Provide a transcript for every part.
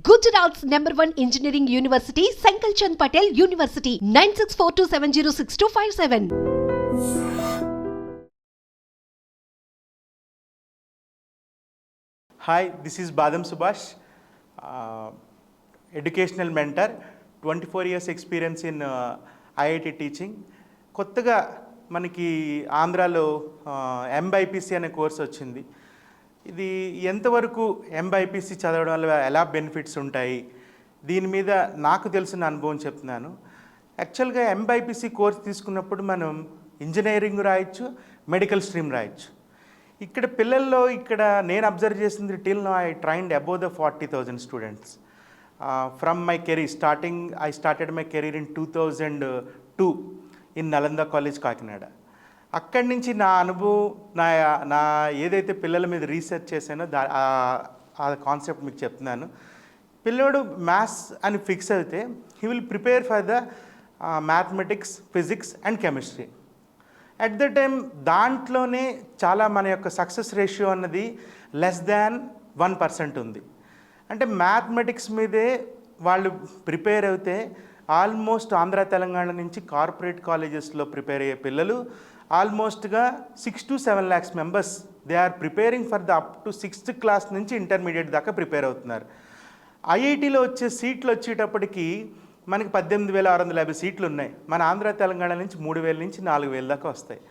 Gujarat's #1 engineering university, Sankalchand Patel University, 9642706257. Hi, this is Badam Subhash, educational mentor, 24 years experience in IIT teaching. కొత్తగా మనకి ఆంధ్రాలో MBiPC అనే course వచ్చింది. ఇది ఎంతవరకు ఎంబైపీసీ చదవడం వల్ల ఎలా బెనిఫిట్స్ ఉంటాయి, దీని మీద నాకు తెలిసిన అనుభవం చెప్తున్నాను. యాక్చువల్గా ఎంబైపీసీ కోర్స్ తీసుకున్నప్పుడు మనం ఇంజనీరింగ్ రాయొచ్చు, మెడికల్ స్ట్రీమ్ రాయొచ్చు. ఇక్కడ పిల్లల్లో నేను అబ్జర్వ్ చేసింది till now I trained above the 40,000 students from my career. I started my career in 2002 in Nalanda college Kakinada. అక్కడి నుంచి నా అనుభవం, నా ఏదైతే పిల్లల మీద రీసెర్చ్ చేశానో ఆ కాన్సెప్ట్ మీకు చెప్తున్నాను. పిల్లోడు మ్యాథ్స్ అని ఫిక్స్ అయితే he will prepare for the mathematics, physics and chemistry. At the time దాంట్లోనే చాలా మన యొక్క సక్సెస్ రేషియో అన్నది లెస్ దాన్ 1% ఉంది. అంటే మ్యాథమెటిక్స్ మీదే వాళ్ళు ప్రిపేర్ అయితే ఆల్మోస్ట్ ఆంధ్ర తెలంగాణ నుంచి కార్పొరేట్ కాలేజెస్లో ప్రిపేర్ అయ్యే పిల్లలు ఆల్మోస్ట్గా 6 to 7 lakhs members they are preparing for the up to 6th class నుంచి ఇంటర్మీడియట్ దాకా ప్రిపేర్ అవుతున్నారు. ఐఐటీలో వచ్చే సీట్లు వచ్చేటప్పటికి మనకి 18,650 సీట్లు ఉన్నాయి. మన ఆంధ్ర తెలంగాణ నుంచి 3,000 నుంచి 4,000 దాకా వస్తాయి.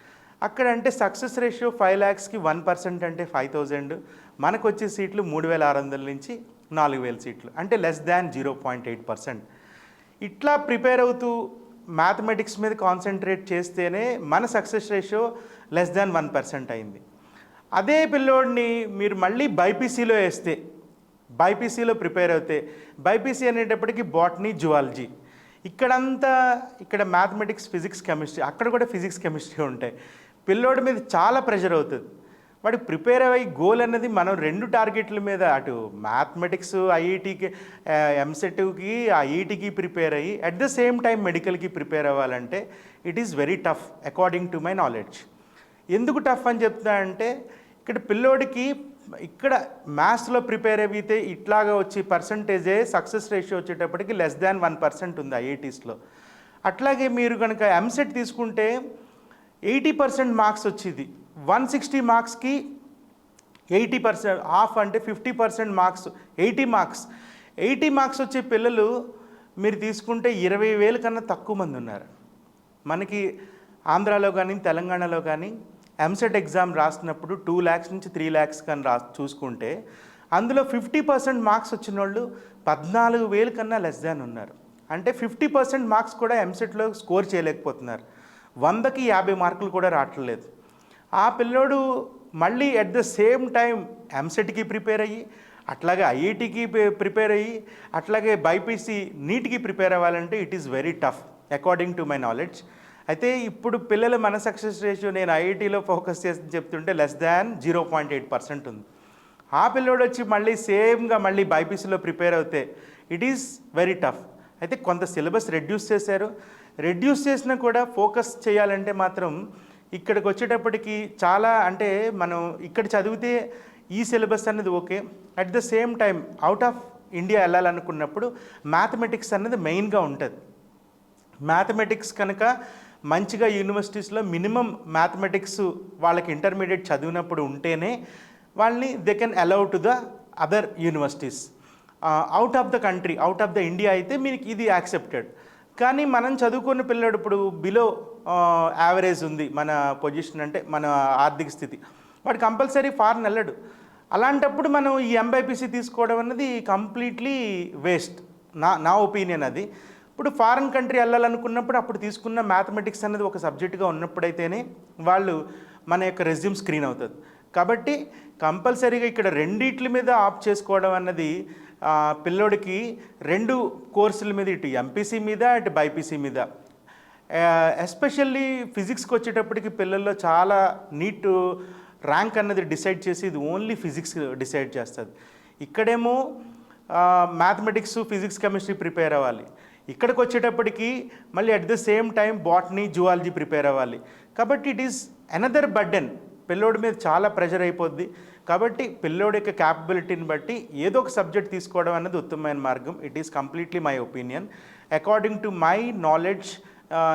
అక్కడ అంటే సక్సెస్ రేషియో 5 lakhsకి 1% అంటే 5,000. మనకు వచ్చే సీట్లు 3,600 నుంచి 4,000 సీట్లు, అంటే లెస్ దాన్ 0.8%. ఇట్లా ప్రిపేర్ అవుతూ మ్యాథమెటిక్స్ మీద కాన్సన్ట్రేట్ చేస్తేనే మన సక్సెస్ రేషియో లెస్ దాన్ 1% అయింది. అదే పిల్లోడిని మీరు మళ్ళీ బైపీసీలో వేస్తే, బైపీసీలో ప్రిపేర్ అవుతే, బైపీసీ అనేటప్పటికి బాటనీ, జువాలజీ, ఇక్కడ మ్యాథమెటిక్స్, ఫిజిక్స్, కెమిస్ట్రీ, అక్కడ కూడా ఫిజిక్స్, కెమిస్ట్రీ ఉంటాయి. పిల్లోడి మీద చాలా ప్రెషర్ అవుతుంది. వాడికి ప్రిపేర్ అయ్యి గోల్ అన్నది మనం 2 టార్గెట్ల మీద, అటు మ్యాథమెటిక్స్ ఐఐటీకి, ఎంసెట్కి, ఐఐటీకి ప్రిపేర్ అయ్యి అట్ ద సేమ్ టైం మెడికల్కి ప్రిపేర్ అవ్వాలంటే it is very tough according to my knowledge. ఎందుకు టఫ్ అని చెప్తా అంటే ఇక్కడ పిల్లోడికి ఇక్కడ మ్యాథ్స్లో ప్రిపేర్ అయితే ఇట్లాగా వచ్చి పర్సంటేజే సక్సెస్ రేషియో వచ్చేటప్పటికి లెస్ దాన్ 1% ఉంది ఐఐటీస్లో. అట్లాగే మీరు కనుక ఎంసెట్ తీసుకుంటే 80% మార్క్స్ వచ్చేది. 160 మార్క్స్కి 80%, హాఫ్ అంటే 50% మార్క్స్, 80 మార్క్స్ వచ్చే పిల్లలు మీరు తీసుకుంటే 20,000 కన్నా తక్కువ మంది ఉన్నారు. మనకి ఆంధ్రాలో కానీ తెలంగాణలో కానీ ఎంసెట్ ఎగ్జామ్ రాసినప్పుడు 2 lakhs నుంచి 3 lakhs కానీ చూసుకుంటే అందులో 50% మార్క్స్ వచ్చిన వాళ్ళు 14,000 కన్నా లెస్ దాన్ ఉన్నారు. అంటే 50% మార్క్స్ కూడా ఎంసెట్లో స్కోర్ చేయలేకపోతున్నారు. 100కి 50 మార్కులు కూడా రావట్లేదు. ఆ పిల్లోడు మళ్ళీ అట్ ద సేమ్ టైం ఎంసెట్కి ప్రిపేర్ అయ్యి, అట్లాగే ఐఐటీకి ప్రిపేర్ అయ్యి, అట్లాగే బైపీసీ, నీట్కి ప్రిపేర్ అవ్వాలంటే it is very tough according to my knowledge. అయితే ఇప్పుడు పిల్లల మన సక్సెస్ రేషియో నేను ఐఐటీలో ఫోకస్ చేసి చెప్తుంటే లెస్ దాన్ 0.8% ఉంది. ఆ పిల్లోడు వచ్చి మళ్ళీ సేమ్గా మళ్ళీ బైపీసీలో ప్రిపేర్ అవుతే ఇట్ ఈస్ వెరీ టఫ్. అయితే కొంత సిలబస్ రెడ్యూస్ చేశారు. రెడ్యూస్ చేసినా కూడా ఫోకస్ చేయాలంటే మాత్రం ఇక్కడికి వచ్చేటప్పటికి చాలా, అంటే మనం ఇక్కడ చదివితే ఈ సిలబస్ అనేది okay, at the same time out of India వెళ్ళాలనుకున్నప్పుడు మ్యాథమెటిక్స్ అన్నది మెయిన్గా ఉంటుంది. మ్యాథమెటిక్స్ కనుక మంచిగా యూనివర్సిటీస్లో మినిమం మ్యాథమెటిక్స్ వాళ్ళకి ఇంటర్మీడియట్ చదివినప్పుడు ఉంటేనే వాళ్ళని they can allow to the other యూనివర్సిటీస్. Out of the country, out of the India అయితే మీకు ఇది యాక్సెప్టెడ్. కానీ మనం చదువుకున్న పిల్లడు ఇప్పుడు బిలో యావరేజ్ ఉంది మన పొజిషన్, అంటే మన ఆర్థిక స్థితి, వాడు కంపల్సరీ ఫారెన్ వెళ్ళడు. అలాంటప్పుడు మనం ఈ ఎంబైపీసీ తీసుకోవడం అన్నది కంప్లీట్లీ వేస్ట్, నా ఒపీనియన్ అది. ఇప్పుడు ఫారెన్ కంట్రీ వెళ్ళాలనుకున్నప్పుడు అప్పుడు తీసుకున్న మ్యాథమెటిక్స్ అనేది ఒక సబ్జెక్టుగా ఉన్నప్పుడైతేనే వాళ్ళు మన యొక్క రెజ్యూమ్ స్క్రీన్ అవుతుంది. కాబట్టి కంపల్సరీగా ఇక్కడ రెండిట్ల మీద ఆప్ చేసుకోవడం అన్నది పిల్లోడికి 2 కోర్సుల మీద, ఇటు ఎంపీసీ మీద, ఇటు బైపీసీ మీద. ఎస్పెషల్లీ ఫిజిక్స్కి వచ్చేటప్పటికి పిల్లల్లో చాలా నీట్ ర్యాంక్ అన్నది డిసైడ్ చేసి ఇది ఓన్లీ ఫిజిక్స్ డిసైడ్ చేస్తుంది. ఇక్కడేమో మ్యాథమెటిక్స్, ఫిజిక్స్, కెమిస్ట్రీ ప్రిపేర్ అవ్వాలి. ఇక్కడికి వచ్చేటప్పటికి మళ్ళీ at the same time botany, zoology prepare అవ్వాలి. కాబట్టి ఇట్ ఈస్ అనదర్ బర్డెన్ పిల్లోడి మీద చాలా ప్రెషర్ అయిపోద్ది. కాబట్టి పిల్లోడి యొక్క క్యాపబిలిటీని బట్టి ఏదో ఒక సబ్జెక్ట్ తీసుకోవడం అనేది ఉత్తమమైన మార్గం. It is completely my opinion. According to my knowledge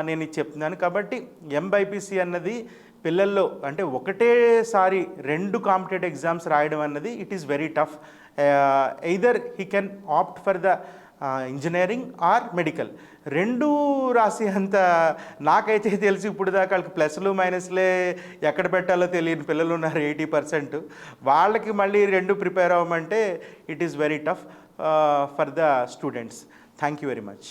నేను ఇది చెప్తున్నాను. కాబట్టి ఎంబైపీసీ అన్నది పిల్లల్లో అంటే ఒకటేసారి 2 కాంపిటేటివ్ ఎగ్జామ్స్ రాయడం అన్నది it is very tough. Either he can opt for the engineering or medical. 2 రాసి అంత నాకైతే తెలిసి ఇప్పుడు దాకా వాళ్ళకి ప్లస్లు మైనస్లే ఎక్కడ పెట్టాలో తెలియని పిల్లలు ఉన్నారు 80%. వాళ్ళకి మళ్ళీ 2 ప్రిపేర్ అవ్వమంటే it is very tough for the students. Thank you very much.